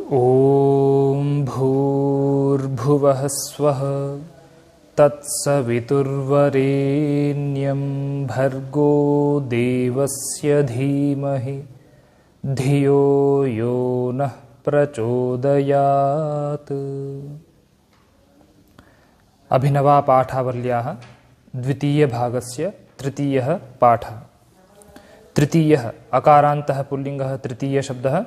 ॐ भूर्भुवः स्वः तत्सवितुर्वरेण्यं भर्गो देवस्य धीमहि धियो यो नः प्रचोदयात्। अभिनवा पाठावल्याः द्वितीयभागस्य तृतीयः पाठः। तृतीयः अकारान्तः पुल्लिङ्गः तृतीयशब्दः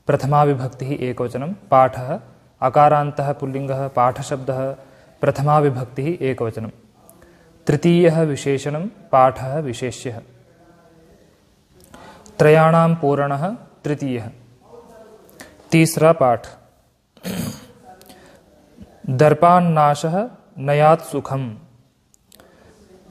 प्रथमा विभक्तिः एकवचनं। पाठः अकारान्तः पुल्लिङ्गः पाठशब्दः प्रथमा विभक्तिः एकवचनं। तृतीयः विशेषणं पाठः विशेष्यः। त्रयाणां पूरणः तृतीयः। तीसरा पाठ। दर्पान्नाशः नयात् सुखम्।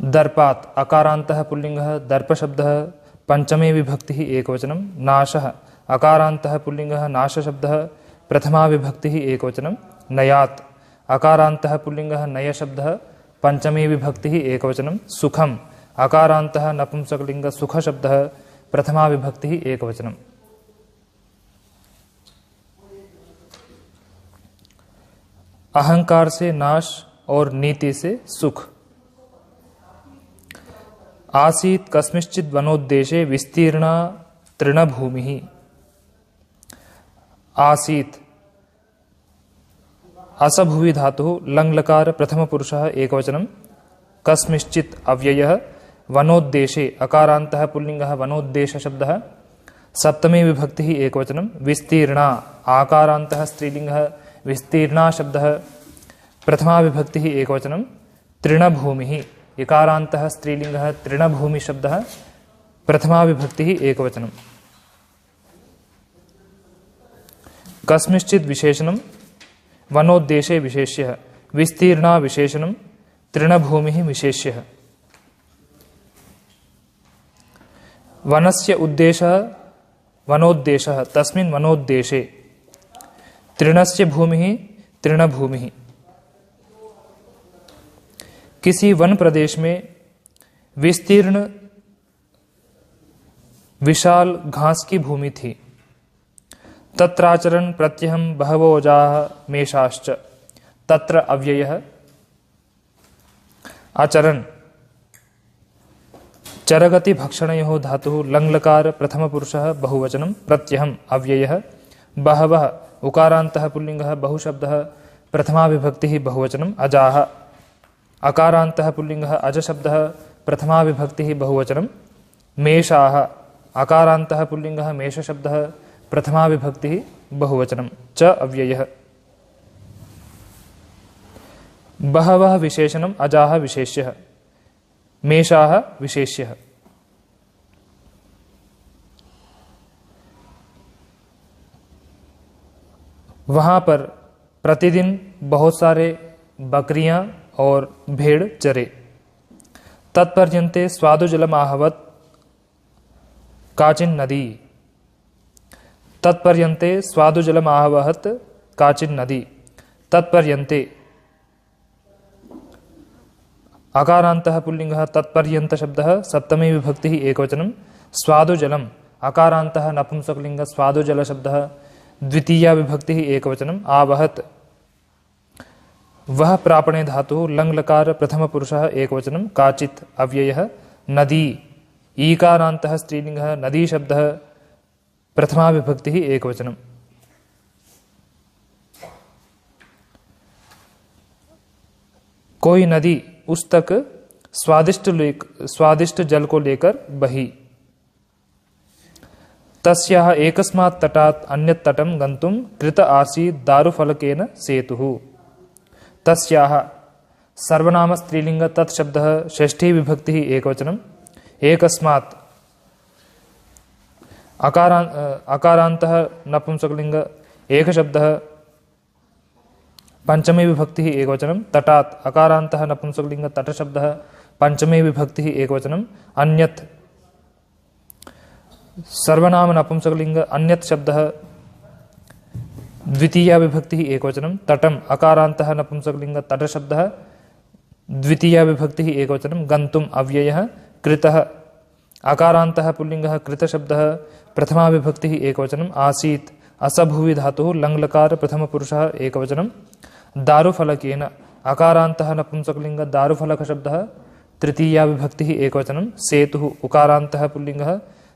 दर्पात् अकारान्तः पुल्लिङ्गः दर्पशब्दः पंचमे विभक्तिः एकवचनं। नाशः अकारान्तः पुल्लिङ्गः नाशशब्दः प्रथमा विभक्तिः एकवचनं। नयात् अकारान्तः पुल्लिङ्गः नयशब्दः पंचमे विभक्तिः एकवचनं। सुखम् अकारान्तः नपुंसकलिङ्गः सुखशब्दः प्रथमा विभक्तिः एकवचनं। अहंकार से नाश और नीति से सुख। आसीत् कस्मिंश्चित् वनोद्देशे विस्तीर्णा तृणभूमिः। आसीत् असभुवि धातुः लङ्लकार प्रथमपुरुषः एकवचनं। कस्मिंश्चित् अव्ययः। वनोद्देशे अकारान्तः पुल्लिङ्गः वनोद्देशशब्दः सप्तमी विभक्तिः एकवचनं। विस्तीर्णा आकारान्तः स्त्रीलिङ्गः विस्तीर्णा शब्दः प्रथमा विभक्तिः एकवचनं। तृणभूमिः इकारान्तः स्त्रीलिङ्गः तृणभूमिशब्दः प्रथमा विभक्तिः एकवचनं। कस्मिंश्चित् विशेषणं वनोद्देशे विशेष्यः। विस्तीर्णा विशेषणं तृणभूमिः विशेष्यः। वनस्य उद्देशः वनोद्देशः तस्मिन् वनोद्देशे। तृणस्य भूमिः तृणभूमिः। किसी वन प्रदेश में विस्तीर्ण विशाल घास की भूमि थी। तत्राचरन् प्रत्यहं बहवोजाः मेषाश्च। तत्र अव्ययः। आचरन् चरगति भक्षणयोः धातुः लङ्लकार प्रथमपुरुषः बहुवचनं। प्रत्यहम् अव्ययः। बहवः उकारान्तः पुल्लिङ्गः बहुशब्दः प्रथमा विभक्तिः बहुवचनं। अजाः अकारान्तः पुल्लिङ्गः अजशब्दः प्रथमा विभक्तिः बहुवचनं। मेषाः अकारान्तः पुल्लिङ्गः मेषशब्दः प्रथमा विभक्तिः बहुवचनं च अव्ययः। बहवः विशेषणम् अजाः विशेष्यः। मेषाः विशेष्यः। वहाँ पर प्रतिदिन बहुत सारे बकरियां और भेड़ चरे। तत्पर्यन्ते स्वादुजलमाहवत् काचिन् नदी। तत्पर्यन्ते स्वादुजलमाहवहत् काचिन् नदी। तत्पर्यन्ते अकारान्तः पुल्लिङ्गः तत्पर्यन्तशब्दः सप्तमी विभक्तिः एकवचनं। स्वादुजलम् अकारान्तः नपुंसकलिङ्गः स्वादुजलशब्दः द्वितीया विभक्तिः एकवचनं। आवहत् वह प्रापणे धातुः लङ्लकार प्रथमपुरुषः एकवचनं। काचित् अव्ययः। नदी ईकारान्तः स्त्रीलिङ्गः नदी शब्दः प्रथमा विभक्तिः एकवचनं। कोई नदी उस तक स्वादिष्ट जल को लेकर बही। तस्याः एकस्मात् तटात् अन्यत् तटं गन्तुं कृत आसीत् दारुफलकेन सेतुः। तस्याः सर्वनाम स्त्रीलिङ्ग तत् शब्दः षष्ठी विभक्तिः एकवचनं। एकस्मात् अकारान्तः नपुंसकलिङ्ग एकशब्दः पंचमी विभक्तिः एकवचनं। तटात् अकारान्तः नपुंसकलिङ्ग तटशब्दः पंचमी विभक्तिः एकवचनं। अन्यत् सर्वनाम नपुंसकलिङ्ग अन्यत् शब्दः द्वितीया विभक्तिः एकवचनं। तटम् अकारान्तः नपुंसकलिङ्ग तटशब्दः द्वितीया विभक्तिः एकवचनं। गन्तुम् अव्ययः। कृतः अकारान्तः पुल्लिङ्गः कृतशब्दः प्रथमा विभक्तिः एकवचनम्। आसीत् असभुवि धातुः लङ्लकार प्रथमपुरुषः एकवचनं दारुफलकेन अकारान्तः नपुंसकलिङ्ग दारुफलकशब्दः तृतीया विभक्तिः एकवचनं सेतुः उकारान्तः पुल्लिङ्गः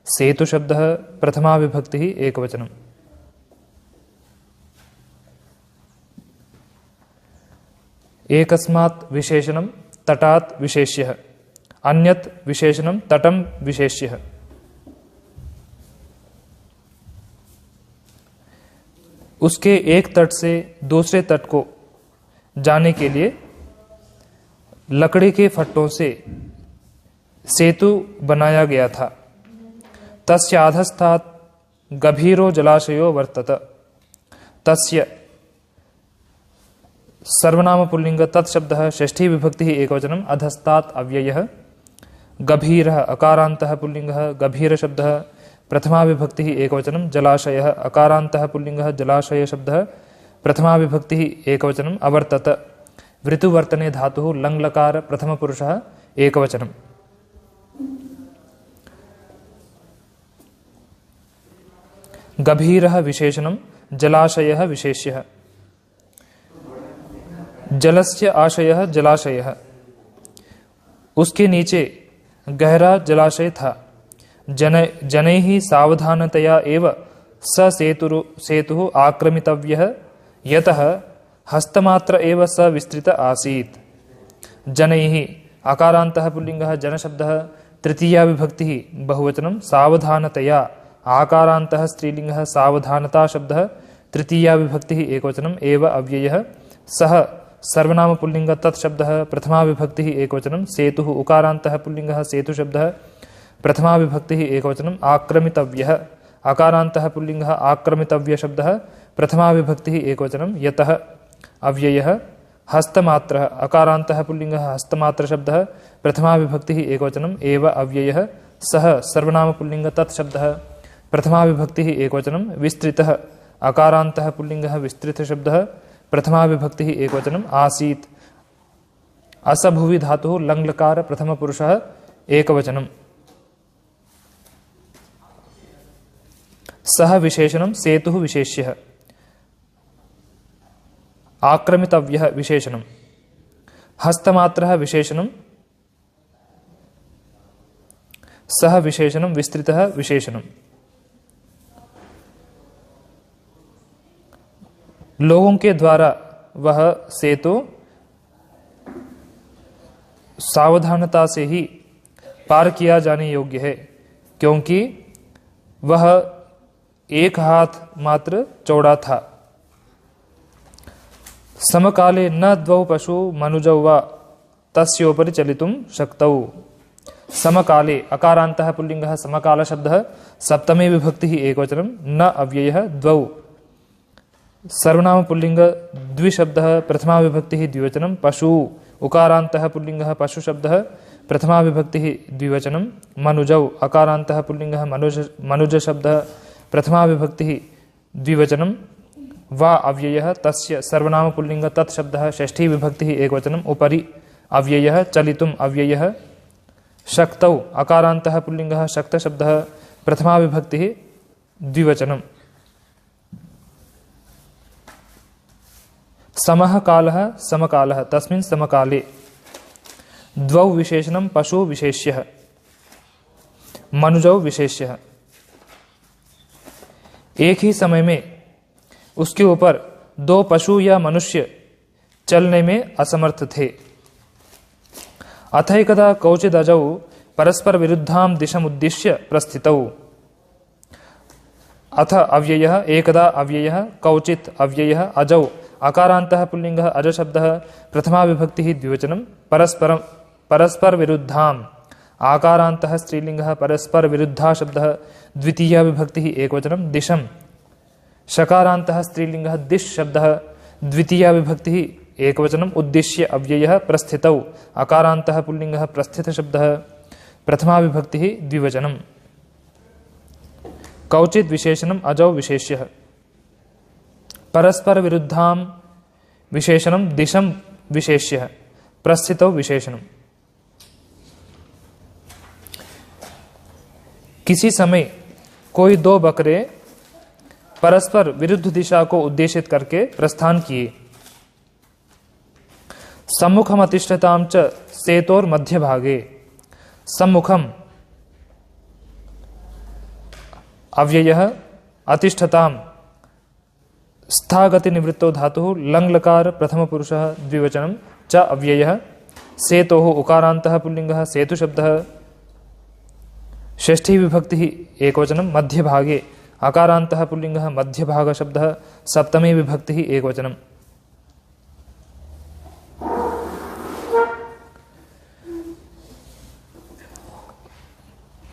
सेतुशब्दः प्रथमा विभक्तिः एकवचनम् एकस्मात् विशेषणं तटात् विशेष्यः अन्यत् विशेषणं तटं विशेष्यः उसके एक तट से दूसरे तट को जाने के लिए लकड़ी के फट्टों से सेतु बनाया गया था। तस्य अधस्तात् गभीरो जलाशयो वर्तत। तस्य सर्वनाम पुल्लिंग तत्शब्दः षष्ठी विभक्तिः एकवचनम् अधस्तात् अव्ययः गभीरः अकारान्तः पुल्लिंगः गभीर शब्दः प्रथमा विभक्तिः एकवचनं जलाशयः अकारान्तः पुल्लिंगः जलाशय शब्दः प्रथमा विभक्तिः एकवचनम् अवर्तत वृतुवर्तने धातुः लङ्लकार प्रथमपुरुषः एकवचनम् गभीरः विशेषणं जलाशयः विशेष्यः जलस्य आशयः जलाशयः उसके नीचे गहरा जलाशय था। जनैः सावधानतया एव स सेतुः आक्रमितव्यः यतः हस्तमात्र एव स विस्तृत आसीत्। जनैः अकारान्तः पुल्लिङ्गः जनशब्दः तृतीया विभक्तिः बहुवचनं सावधानतया आकारान्तः स्त्रीलिङ्गः सावधानता शब्दः तृतीया विभक्तिः एकवचनम् एव अव्ययः सः सर्वनाम पुल्लिंग तत्शब्दः प्रथमा विभक्तिः एकवचनं सेतुः उकारान्तः पुल्लिङ्गः सेतुशब्दः प्रथमा विभक्तिः एकवचनम् आक्रमितव्यः अकारान्तः पुल्लिङ्गः आक्रमितव्य शब्दः प्रथमा विभक्तिः एकवचनं यतः अव्ययः हस्तमात्रः अकारान्तः पुल्लिङ्गः हस्तमात्र शब्दः प्रथमा विभक्तिः एकवचनम् एव अव्ययः सः सर्वनाम पुल्लिंग तत्शब्दः प्रथमा विभक्तिः एकवचनं विस्तृतः अकारान्तः पुल्लिङ्गः विस्तृत शब्दः प्रथमा विभक्तिः एकवचनम् आसीत् असभुवि धातुः लङ्लकार प्रथमपुरुषः एकवचनम् सः विशेषणं सेतुः विशेष्यः आक्रमितव्यः विशेषणं हस्तमात्रः विशेषणं सः विशेषणं विस्तृतः विशेषणं लोगों के द्वारा वह सेतु सावधानता से ही पार किया जाने योग्य है क्योंकि वह एक हाथ मात्र चौड़ा था। समकाले न द्वौ पशु मनुजौ वा तस्योपरि चलितुं शक्तौ। समकाले अकारान्तः पुल्लिङ्गः समकाल शब्दः सप्तमे विभक्तिः एकवचनं न अव्ययः द्वौ सर्वनाम पुल्लिंग द्विशब्दः प्रथमा विभक्तिः द्विवचनं पशु उकारान्तः पुल्लिङ्गः पशु शब्दः प्रथमा विभक्तिः द्विवचनं मनुजौ अकारान्तः पुल्लिङ्गः मनुज शब्दः प्रथमा विभक्तिः द्विवचनं वा अव्ययः तस्य सर्वनाम पुल्लिंग तत्शब्दः षष्ठी विभक्तिः एकवचनम् उपरि अव्ययः चलितुम् अव्ययः शक्तौ अकारान्तः पुल्लिङ्गः शक्त शब्दः प्रथमा विभक्तिः द्विवचनम् समः कालः समकालः तस्मिन् समकाले द्वौ विशेषणं पशु विशेष्यः मनुजौ विशेष्यः एक ही समय में उसके ऊपर दो पशु या मनुष्य चलने में असमर्थ थे। अथैकदा कौचिदजौ परस्पर विरुद्धां दिशमुद्दिश्य प्रस्थितौ। अथ अव्ययः एकदा अव्ययः कौचित् अव्ययः अजौ अकारान्तः पुल्लिङ्गः अज शब्दः प्रथमा विभक्तिः द्विवचनं परस्पर विरुद्धाम् आकारान्तः स्त्रीलिङ्गः परस्पर विरुद्धा शब्दः द्वितीया विभक्तिः एकवचनं दिशं शकारान्तः स्त्रीलिङ्गः दिश शब्दः द्वितीया विभक्तिः एकवचनम् उद्दिश्य अव्ययः प्रस्थितौ अकारान्तः पुल्लिङ्गः प्रस्थित शब्दः प्रथमा विभक्तिः द्विवचनं कौचित् विशेषणम् अजौ विशेष्यः परस्पर विरुद्धां विशेषणं दिशं विशेष्यः प्रस्थितौ विशेषणम्। किसी समय कोई दो बकरे परस्पर विरुद्ध दिशा को उद्देशित करके प्रस्थान किए। सम्मुखम अतिष्ठताम च सेतोर मध्य भागे। सम्मुखम अव्ययः अतिष्ठताम स्थागति निवृत्तो धातुः लङ् लकार प्रथम पुरुषः द्विवचनं च अव्ययः सेतोः उकारान्तः पुल्लिङ्गः सेतु शब्दः षष्ठी विभक्तिः एकवचनं मध्य भागे अकारान्तः पुल्लिङ्गः मध्य भाग शब्दः सप्तमी विभक्तिः एकवचनं।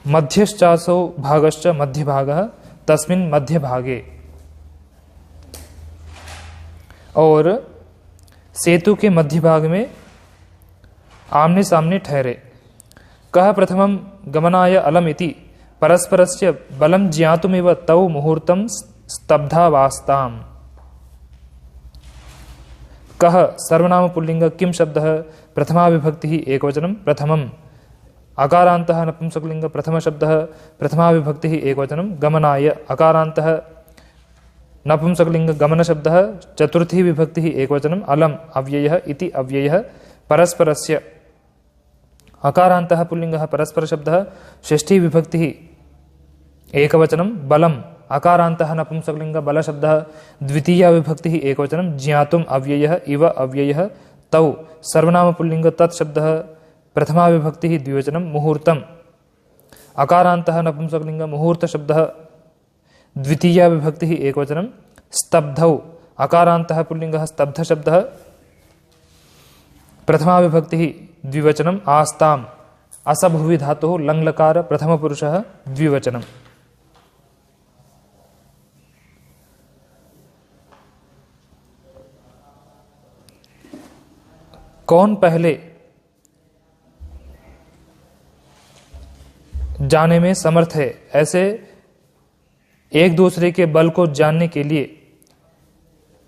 मध्यश्चासौ भागश्च मध्य भागः तस्मिन् मध्य भागे। और सेतु के मध्य भाग में आमने सामने ठहरे। कः प्रथमं गमनाय अलम इति परस्परस्य बलं ज्ञातुमिव तौ मुहूर्तं स्तब्धावास्ताम्। कः सर्वनाम पुल्लिंग किम शब्दः प्रथमा विभक्तिः एकवचनं प्रथमम्। अकारान्तः नपुंसकलिंग प्रथम शब्दः प्रथमा विभक्तिः एकवचनं गमनाय अकारान्तः नपुंसकलिंग गमन शब्दः चतुर्थी विभक्तिः एकवचनम् अलम् अव्ययः इति अव्ययः परस्परस्य अकारान्तः पुल्लिंगः परस्पर शब्दः षष्ठी विभक्तिः एकवचनं बलम् अकारान्तः नपुंसकलिंग बल शब्दः द्वितीया विभक्तिः एकवचनं ज्ञातुम् अव्ययः इव अव्ययः तौ सर्वनाम पुल्लिंग तत् शब्दः प्रथमा विभक्तिः द्विवचनं मुहूर्तम् अकारान्तः नपुंसकलिंग मुहूर्त शब्दः द्वितीया विभक्तिः एकवचनं स्तब्धौ अकारान्तः पुल्लिंगः स्तब्ध शब्दः प्रथमा विभक्तिः द्विवचनम् आस्ताम् असभुवि धातुः लङ् लकार प्रथम पुरुषः द्विवचनम्। कौन पहले जाने में समर्थ है, ऐसे एक दूसरे के बल को जानने के लिए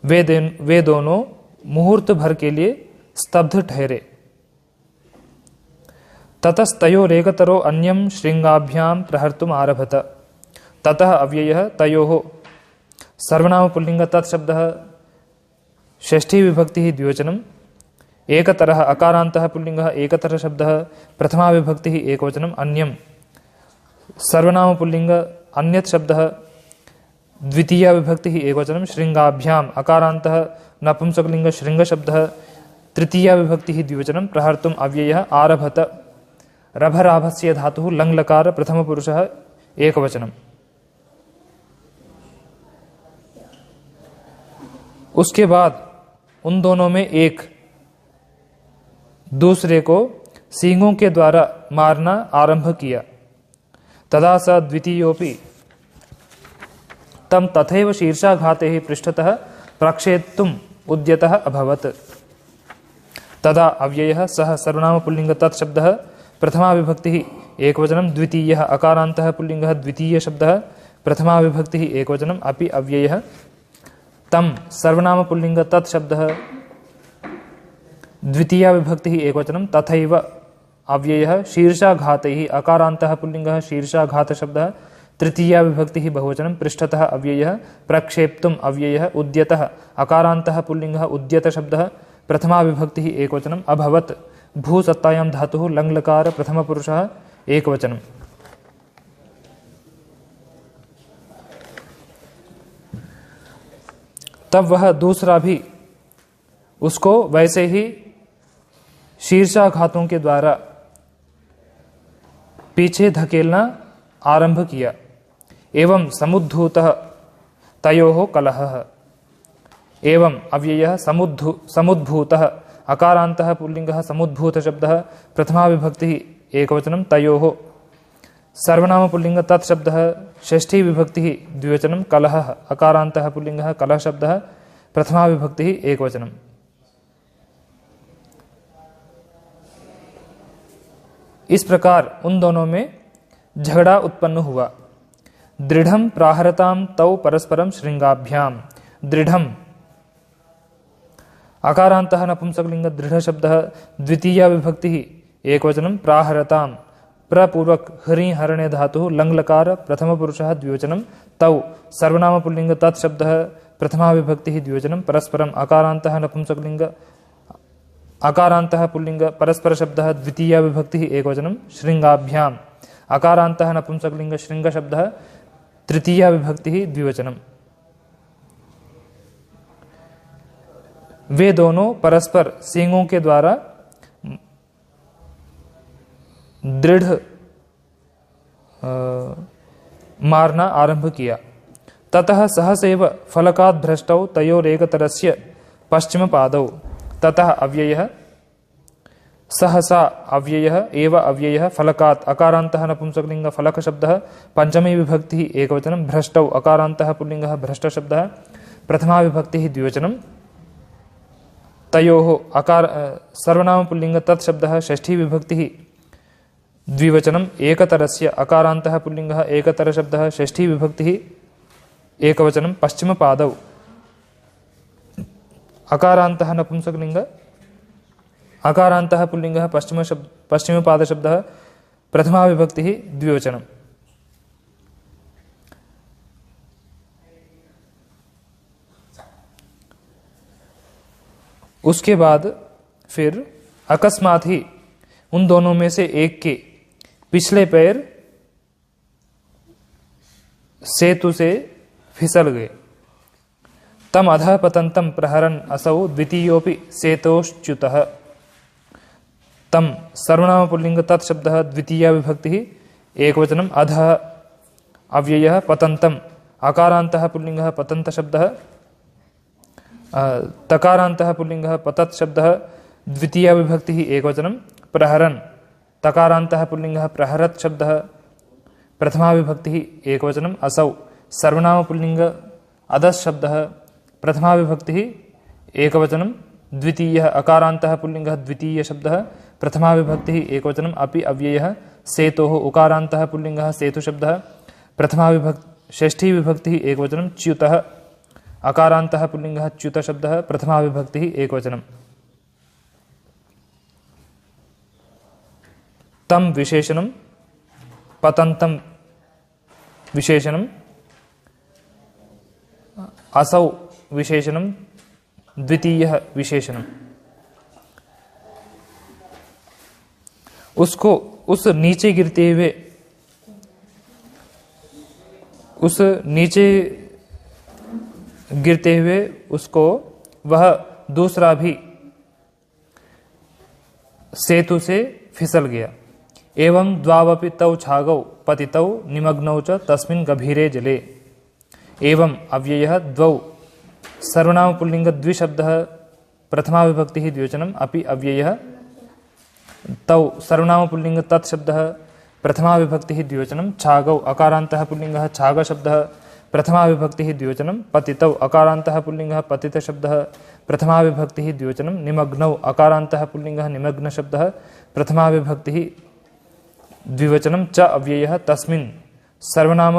वे दोनों मुहूर्त भर के लिए स्तब्ध ठहरे। ततस्तयोरेकतरो अन्यं श्रृंगाभ्यां प्रहर्तुम आरभत। ततः अव्ययः तयोः सर्वनाम पुल्लिंग तत्शब्दः षष्ठी विभक्तिः द्विवचनम् एकतरः अकारान्तः पुल्लिंगः एकतर शब्दः प्रथमा विभक्तिः एकवचनम् अन्यं सर्वनाम पुल्लिंग अन्यत् शब्दः द्वितीया विभक्तिः एकवचनं श्रृंगाभ्याम् अकारान्तः नपुंसकलिंग श्रृंग शब्दः तृतीया विभक्तिः द्विवचनं प्रहर्तुम् अव्ययः आरभत रभराभस्य धातुः लङ् लकार प्रथम पुरुषः एकवचनम्। उसके बाद उन दोनों में एक दूसरे को सींगों के द्वारा मारना आरंभ किया। तदा स द्वितीयोपि तम तथैव शीर्षाघाते ही पृष्ठतः प्रक्षेप्तुम् उद्यतः अभवत्। तदा अव्ययः सः सर्वनाम पुल्लिंग तत्शब्दः प्रथमा विभक्तिः एकवचनं द्वितीयः अकारान्तः पुल्लिंगः द्वितीय शब्दः प्रथमा विभक्तिः एकवचनम् अपि अव्ययः तम सर्वनाम पुल्लिंग तत्शब्दः द्वितीया विभक्तिः एकवचनं तथैव अव्ययः शीर्षाघातैः अकारान्तः पुल्लिंगः शीर्षाघात शब्दः तृतीया विभक्तिः बहुवचनं पृष्ठतः अव्ययः प्रक्षेप्तुम् अव्ययः उद्यतः अकारान्तः पुल्लिंगः उद्यत शब्दः प्रथमा विभक्तिः एकवचनम् अभवत् भूसत्तायां धातुः लङ् लकार प्रथम पुरुषः एकवचनम्। तब वह दूसरा भी उसको वैसे ही शीर्षाघातों के द्वारा पीछे धकेलना आरंभ किया। एवं समुद्धूतः तयोः कलहः। एवं अव्ययः समुद्भूतः अकारान्तः पुल्लिंगः समुद्भूत शब्दः प्रथमा विभक्तिः एकवचनं तयोः सर्वनाम पुल्लिंग तत्शब्दः षष्ठी विभक्तिः द्विवचनं कलहः अकारान्तः पुल्लिंगः कलह शब्दः प्रथमा विभक्तिः एकवचनम्। इस प्रकार उन दोनों में झगड़ा उत्पन्न हुआ। दृढ़ं प्राहरताम तौ परस्परम श्रृंगाभ्याम। दृढ़ं अकारान्तः नपुंसकलिंग दृढ़ शब्दः द्वितीया विभक्तिः एकवचनं प्राहरताम प्रपूर्वक हरि हरणे धातुः लङ्लकार प्रथमपुरुषः द्विवचनं तौ सर्वनाम पुल्लिंग तत्शब्दः प्रथमा विभक्तिः द्विवचनं परस्परम् अकारान्तः नपुंसकलिंग अकारान्तः पुल्लिंग परस्पर शब्दः द्वितीया विभक्तिः एकवचनं शृङ्गाभ्याम् अकारान्तः नपुंसकलिंग शृङ्ग शब्दः तृतीया विभक्तिः द्विवचनं। वे दोनों परस्पर सींगों के द्वारा दृढ़ मारना आरंभ किया। ततः सहसैव फलकात् भ्रष्टौ तयोरेकतरस्य पश्चिमपादौ ततः अव्ययः सहसा अव्ययः एव अव्ययः फलकात् अकारान्तः नपुंसकलिंग फलक शब्दः पंचमी विभक्तिः एकवचनं भ्रष्टौ अकारान्तः पुल्लिंगः भ्रष्ट शब्दः प्रथमा विभक्तिः द्विवचनं तयोः अकार सर्वनाम पुल्लिंग तत्शब्दः षष्ठी विभक्तिः द्विवचनम् एकतरस्य अकारान्तः पुल्लिंगः एकतर शब्दः षष्ठी विभक्तिः एकवचनं पश्चिमपादौ अकारान्तः नपुंसकलिंग अकारान्तः पुल्लिंगः पश्चिमपाद शब्दः प्रथमा विभक्तिः द्विवचनम्। उसके बाद फिर अकस्मात ही उन दोनों में से एक के पिछले पैर सेतु से फिसल गए। तम अधः पतन्तं प्रहरन् असौ द्वितीयोऽपि सेतोश्च्युतः। तम सर्वनाम पुल्लिंग तत्शब्दः द्वितीया विभक्तिः एकवचनम् अधः अव्ययः पतन्तं अकारान्तः पुल्लिंगः पतन्त शब्दः तकारान्तः पुल्लिंगः पतत् शब्दः द्वितीया विभक्तिः एकवचनं प्रहरन् तकारान्तः पुल्लिंगः प्रहरत् शब्दः प्रथमा विभक्तिः एकवचनम् असौ सर्वनाम पुल्लिंग अदस् शब्दः प्रथमा विभक्तिः एकवचनं द्वितीयः अकारान्तः पुल्लिंगः द्वितीय शब्दः प्रथमा विभक्तिः एकवचनम् अपि अव्ययः सेतोः उकारान्तः पुल्लिंगः सेतु शब्दः प्रथमा विभक्ति षष्ठी विभक्तिः एकवचनं च्युतः अकारान्तः पुल्लिंगः च्युत शब्दः प्रथमा विभक्तिः एकवचनम्। तम विशेषणं पतन्तं विशेषणं असौ विशेषणं द्वितीयः विशेषणं। उसको उस नीचे गिरते हुए उसको वह दूसरा भी सेतु से फिसल गया। एवं द्वावपि तौ छागौ पतितौ निमग्नौ च तस्मिन् गभीरे जले। एवं अव्ययः द्वौ सर्वनाम पुल्लिंग द्विशब्दः प्रथमा विभक्तिः द्विवचनम् अपि अव्ययः तौ सर्वनाम पुल्लिंग तत्शब्दः प्रथमा विभक्तिः द्विवचनं छागौ अकारान्तः पुल्लिंगः छाग शब्दः प्रथमा विभक्तिः द्विवचनं पतितौ अकारान्तः पुल्लिंगः पतित शब्दः प्रथमा विभक्तिः द्विवचनं निमग्नौ अकारान्तः पुल्लिंगः निमग्न शब्दः प्रथमा विभक्तिः द्विवचनं च अव्ययः तस्मिन् सर्वनाम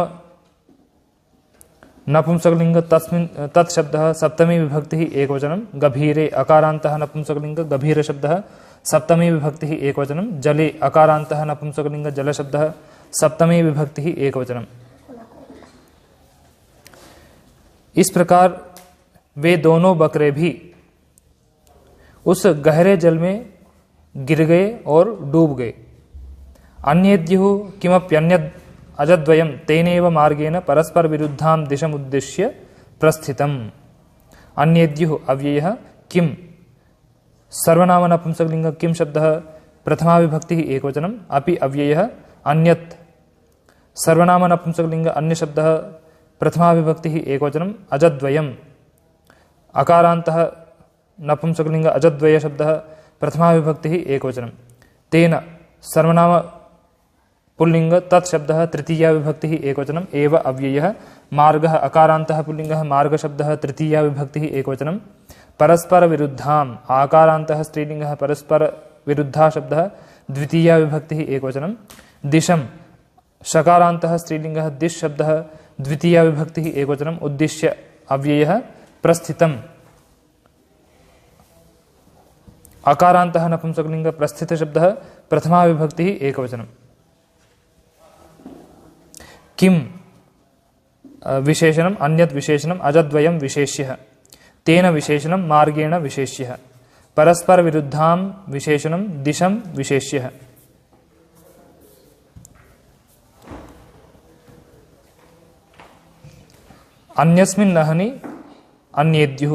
नपुंसकलिंग तस्मिन् तत्शब्दः सप्तमी विभक्तिः एकवचनं गभीरे अकारान्तः नपुंसकलिंग गभीर शब्दः सप्तमी विभक्तिः एकवचनं जले अकारान्तः नपुंसकलिंग जल शब्दः सप्तमी विभक्तिः एकवचनम्। इस प्रकार वे दोनों बकरे भी उस गहरे जल में गिर गए और डूब गए। अन्येद्युः किमप्यन्यद् अजद्वयं तेनैव मार्गेण परस्पर विरुद्धां दिशमुद्दिश्य प्रस्थितम्। अन्येद्युः अव्ययः किम सर्वनाम नपुंसकलिंग किम शब्दः प्रथमा विभक्तिः एकवचनम् अपि अव्ययः अन्यत् सर्वनाम नपुंसकलिंग अन्य शब्दः प्रथमा विभक्तिः एकवचनम् अजद्वयम् अकारान्तः नपुंसकलिंग अजद्वय शब्दः प्रथमा विभक्तिः एकवचनं तेन सर्वनाम पुल्लिंग तत्शब्दः तृतीया विभक्तिः एकवचनम् एव अव्ययः मार्गः अकारान्तः पुल्लिंगः मार्ग शब्दः तृतीया विभक्तिः एकवचनं परस्पर विरुद्धाम् आकारान्तः स्त्रीलिंगः परस्पर विरुद्धा शब्दः द्वितीया विभक्तिः एकवचनं दिशं शकारान्तः स्त्रीलिंगः दिश शब्दः द्वितीया विभक्तिः एकवचनम् उद्दिश्य अव्ययः प्रस्थितम् अकारान्तः नपुंसकलिंग प्रस्थित शब्दः प्रथमा विभक्तिः एकवचनम्। किम विशेषणम अन्यत् विशेषणम अजद्वयम विशेष्यः तेन विशेषणम मार्गेण विशेष्यः परस्पर विरुद्धां विशेषणम दिशम विशेष्यः। अन्यस्मिन् नहनि अन्येद्युः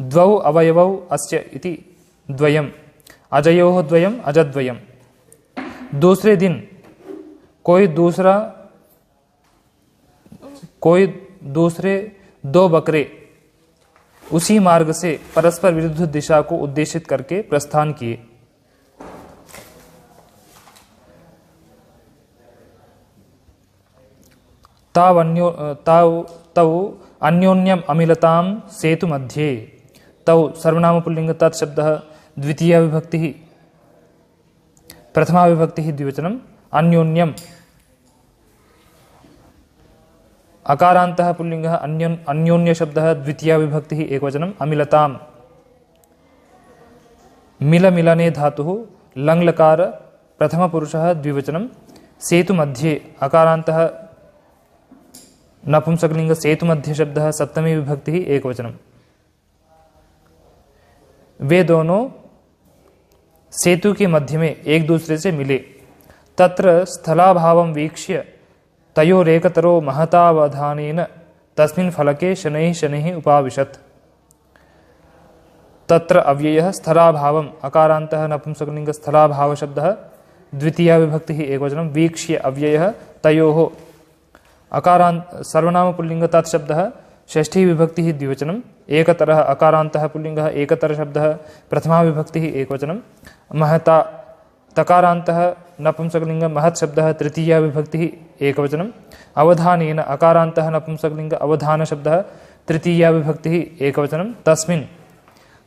द्वौ अवयवौ अस्य इति द्वयम् अजयोः द्वयम् अजद्वयम्। दूसरे दिन कोई दूसरे दो बकरे उसी मार्ग से परस्पर विरुद्ध दिशा को उद्देशित करके प्रस्थान किए। तौ अन्योन्यम अमिलताम सेतु मध्ये तौ सर्वनाम पुल्लिंग तत्शब्दः द्वितीया विभक्तिः प्रथमा विभक्तिः द्विवचनम् अन्योन्यम अकारान्तः पुल्लिंगः अन्योन्य शब्दः द्वितीया विभक्तिः एकवचनम् अमिलताम् मिल मिलने धातुः लङ् लकार प्रथम पुरुषः द्विवचनम् सेतु मध्ये अकारान्तः नपुंसकलिंग सेतु मध्ये शब्दः सप्तमी विभक्तिः एकवचनम्। वे दोनों सेतु के मध्य में एक दूसरे से मिले। तत्र स्थलाभावं वीक्ष्य तयोरेकतरो महतावधानेन तस्मिन् फलके शनैः शनैः उपाविशत्। तत्र अव्ययः स्थलाभावम् अकारान्तः नपुंसकलिंग स्थलाभाव शब्दः द्वितीया विभक्तिः एकवचनं वीक्ष्य अव्ययः तयोः अकारान्त सर्वनाम पुल्लिंग तत्शब्दः षष्ठी विभक्तिः द्विवचनम् एकतरः अकारान्तः पुल्लिंगः एकतर शब्दः प्रथमा विभक्तिः एकवचनं महता तकारान्तः नपुंसकलिंग महत् शब्दः तृतीया विभक्तिः एकवचनम् अवधानेन अकारान्तः नपुंसकलिंग अवधान शब्दः तृतीया विभक्तिः एकवचनं तस्मिन्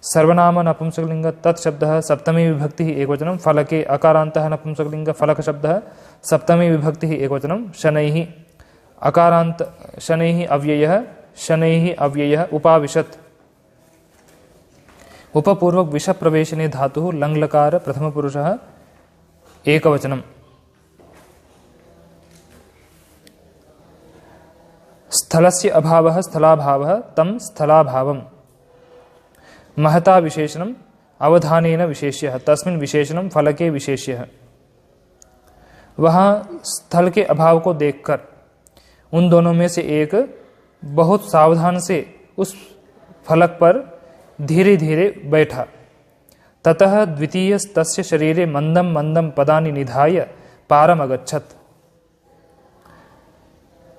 सर्वनाम नपुंसकलिंग तत्शब्दः सप्तमी विभक्तिः एकवचनं फलके अकारान्तः नपुंसकलिंग फलक शब्दः सप्तमी विभक्तिः एकवचनं शनैः अकारान्त शनैः अव्ययः उपाविशत्। उपपूर्वक विष प्रवेशने धातुः लङ् लकार प्रथम पुरुषः एकवचनम्। स्थलस्य अभावः स्थलाभावः तं स्थलाभावम् महता विशेषणम् अवधानेन विशेष्यः तस्मिन् विशेषणं फलके विशेष्यः। वहाँ स्थल के अभाव को देखकर उन दोनों में से एक बहुत सावधान से उस फलक पर धीरे धीरे बैठा। ततः द्वितीय तस्य शरीरे मंदम मंदम पदानि निधाय पारम अगच्छत्।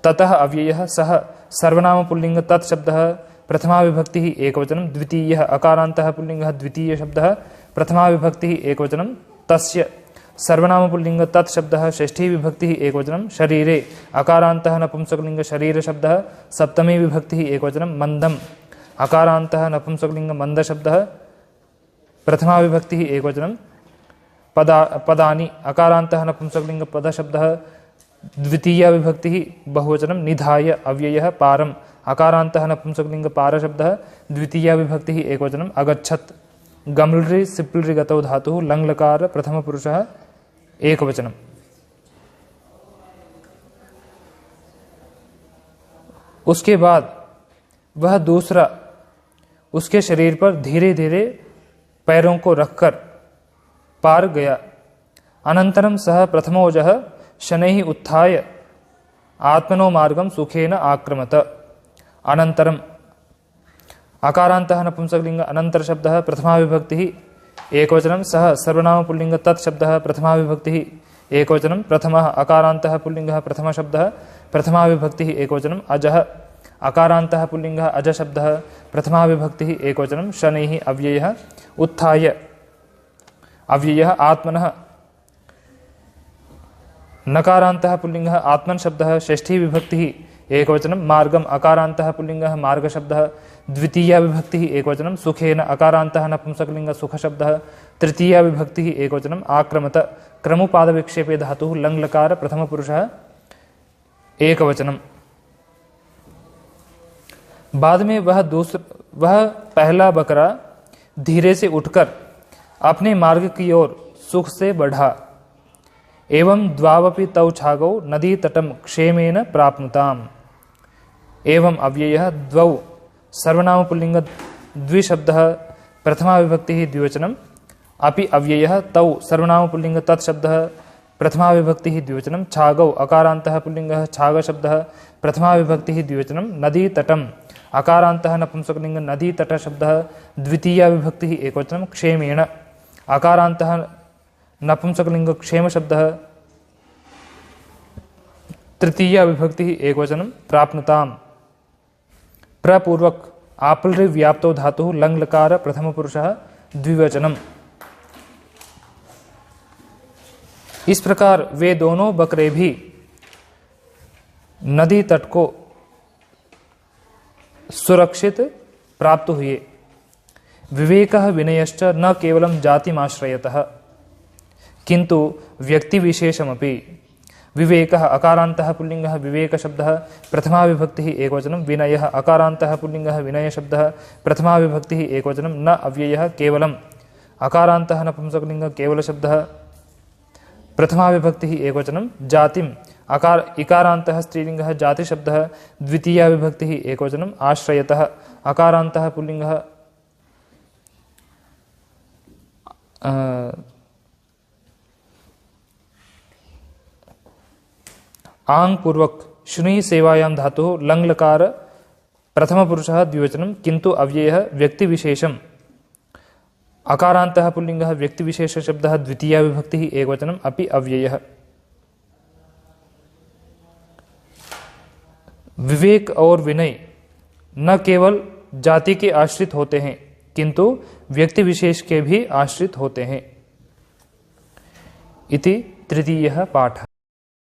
ततः अव्ययः सः सर्वनाम पुल्लिंग तत्शब्दः प्रथमा विभक्तिः एकवचनं द्वितीयः अकारान्तः पुल्लिंगः द्वितीय शब्दः प्रथमा विभक्तिः एकवचनं तस्य सर्वनाम पुल्लिंग तत्शब्दः षष्ठी विभक्तिः एकवचनं शरीरे अकारान्तः नपुंसकलिंग शरीर शब्दः सप्तमी विभक्तिः एकवचनं मंदम अकारान्तः नपुंसकलिंग मंद शब्दः प्रथमा विभक्तिः एकवचनं पदानि अकारान्तः नपुंसकलिंग पद शब्दः द्वितीया विभक्तिः बहुवचनं निधाय अव्ययः पारम् अकारान्तः नपुंसकलिंग पार शब्दः द्वितीया विभक्तिः एकवचनं अगच्छत्। गमलृ सिप्लृ गतौ धातुः लङ् लकार प्रथम पुरुषः एकवचनम्। उसके बाद वह दूसरा उसके शरीर पर धीरे धीरे पैरों को रखकर पार गया। अनंतरम सह प्रथमोजः शनैः उत्थाय आत्मनो मार्गं सुखेन आक्रमत। अनंतरम अकारान्तः नपुंसकलिंग अनंतर शब्दः प्रथमा विभक्तिः एकवचनं सः सर्वनाम पुल्लिंग तत्शब्दः प्रथमा विभक्तिः एकवचनं प्रथमः अकारान्तः पुल्लिंगः प्रथम शब्दः प्रथमा विभक्तिः एकवचनं अजः अकारान्तः पुल्लिंगः अज शब्दः प्रथमा विभक्तिः एकवचनं शनैः अव्ययः उत्थाय अव्ययः आत्मनः नकारान्तः पुल्लिंगः आत्मन् शब्दः षष्ठी विभक्तिः एकवचनं मार्गम् अकारान्तः पुल्लिंगः मार्ग शब्दः द्वितीया विभक्तिः एकवचनं सुखेन अकारान्तः नपुंसकलिंग सुख शब्दः तृतीया विभक्तिः एकवचनं आक्रमत क्रमुपाद विक्षेपे धातुः लङ् लकार प्रथम पुरुषः एकवचनं। बाद में वह पहला बकरा धीरे से उठकर अपने मार्ग की ओर सुख से बढ़ा। एवं द्वावपि तौ छागौ नदीतटं क्षेमेन प्राप्नुताम्। एवं अव्ययः द्वौ सर्वनामपुल्लिङ्ग द्विशब्दः प्रथमा विभक्तिः द्विवचनम् अपि अव्ययः तौ सर्वनामपुल्लिङ्ग तत्शब्दः प्रथमा विभक्तिः द्विवचनं छागौ अकारान्तः पुल्लिङ्गः छागशब्दः प्रथमा विभक्तिः द्विवचनं नदीतटम् अकारान्तः नपुंसकलिङ्ग नदीतटशब्दः द्वितीया विभक्तिः एकवचनं क्षेमेण अकारान्तः नपुंसकलिङ्ग क्षेमशब्दः तृतीया विभक्तिः एकवचनं प्राप्नुताम्। प्रपूर्वक आपलृ व्याप्तो धातुः लङ् लकार प्रथमपुरुषः द्विवचनम्। इस प्रकार वे दोनों बकरे भी नदी तट को सुरक्षित प्राप्त हुए। विवेकः विनयश्च न केवलं जातिमाश्रयतः किन्तु व्यक्तिविशेषमपि। विवेकः अकारान्तः पुल्लिङ्गः विवेकशब्दः प्रथमा विभक्तिः एकवचनं विनयः अकारान्तः पुल्लिङ्गः विनयशब्दः प्रथमा विभक्तिः एकवचनं न अव्ययः केवलम् अकारान्तः नपुंसकलिङ्गः केवलशब्दः प्रथमा विभक्तिः एकवचनं जातिम् इकारान्तः स्त्रीलिङ्गः जातिशब्दः द्वितीया विभक्तिः एकवचनम् आश्रयतः अकारान्तः पुल्लिङ्गः आंग पूर्वक शुनि सेवायां धातुः लङ् लकार प्रथमपुरुषः द्विवचनं किन्तु अव्ययः व्यक्तिविशेषम् अकारान्तः पुल्लिङ्गः व्यक्तिविशेषशब्दः द्वितीया विभक्तिः एकवचनम् अपि अव्ययः। विवेक और विनय न केवल जाति के आश्रित होते हैं किंतु व्यक्ति विशेष के भी आश्रित होते हैं। इति तृतीयः पाठः।